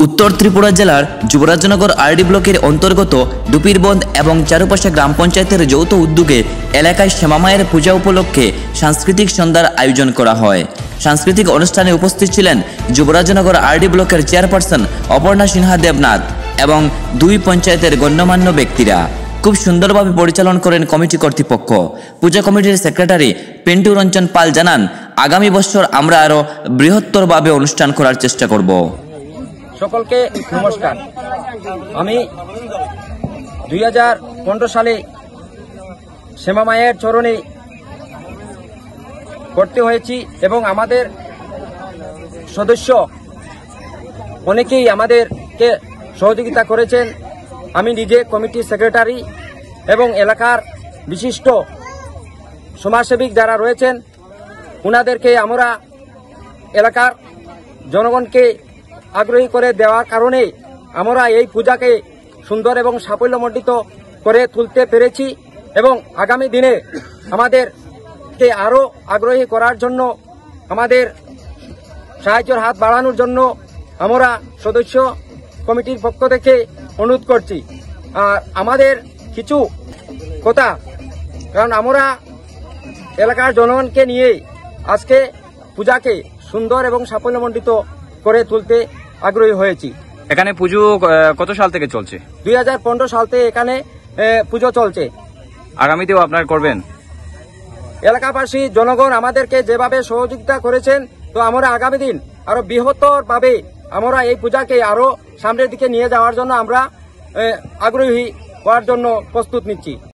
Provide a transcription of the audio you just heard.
উত্তর ত্রিপুরা জেলার যুবরাজনগর আরডি ব্লকের অন্তর্গত ডুপিরবন্ধ এবং চারপাশে গ্রাম পঞ্চায়েতের যৌথ উদ্যোগে এলাকায় শ্যামামায়ের পূজা উপলক্ষে সাংস্কৃতিক সন্ধ্যার আয়োজন করা হয়। সাংস্কৃতিক অনুষ্ঠানে উপস্থিত ছিলেন যুবরাজনগর আরডি ব্লকের চেয়ারপারসন অপর্ণা সিনহা দেবনাথ এবং দুই পঞ্চায়েতের গণ্যমান্য ব্যক্তিরা। খুব সুন্দরভাবে পরিচালনা করেন কমিটি কর্তৃপক্ষ। পূজা কমিটির সেক্রেটারি পিন্টু রঞ্জন পাল জানান, আগামী বছর আমরা আরও বৃহত্তরভাবে অনুষ্ঠান করার চেষ্টা করব। সকলকে নমস্কার। আমি 2015 সালে শ্যামামায়ের চরণে ভর্তি হয়েছি এবং আমাদের সদস্য অনেকেই আমাদেরকে সহযোগিতা করেছেন। আমি নিজে কমিটির সেক্রেটারি এবং এলাকার বিশিষ্ট সমাজসেবী যারা রয়েছেন ওনাদেরকে আমরা এলাকার জনগণকে আগ্রহী করে দেওয়ার কারণে আমরা এই পূজাকে সুন্দর এবং সাফল্যমণ্ডিত করে তুলতে পেরেছি এবং আগামী দিনে আমাদেরকে আরও আগ্রহী করার জন্য, আমাদের সাহায্যের হাত বাড়ানোর জন্য আমরা সদস্য কমিটির পক্ষ থেকে অনুরোধ করছি। আর আমাদের কিছু কথা, কারণ আমরা এলাকার জনগণকে নিয়ে আজকে পূজাকে সুন্দর এবং সাফল্যমণ্ডিত করে তুলতে আগ্রহী হয়েছি। এখানে পুজো কত সাল থেকে চলছে? 2015 সাল থেকে এখানে পুজো চলছে। আগামীতেও আপনারা করবেন? এলাকাবাসী জনগণ আমাদেরকে যেভাবে সহযোগিতা করেছেন, তো আমরা আগামী দিন আরো বৃহত্তর ভাবে আমরা এই পূজাকে আরো সামনের দিকে নিয়ে যাওয়ার জন্য আমরা আগ্রহী হওয়ার জন্য প্রস্তুত নিচ্ছি।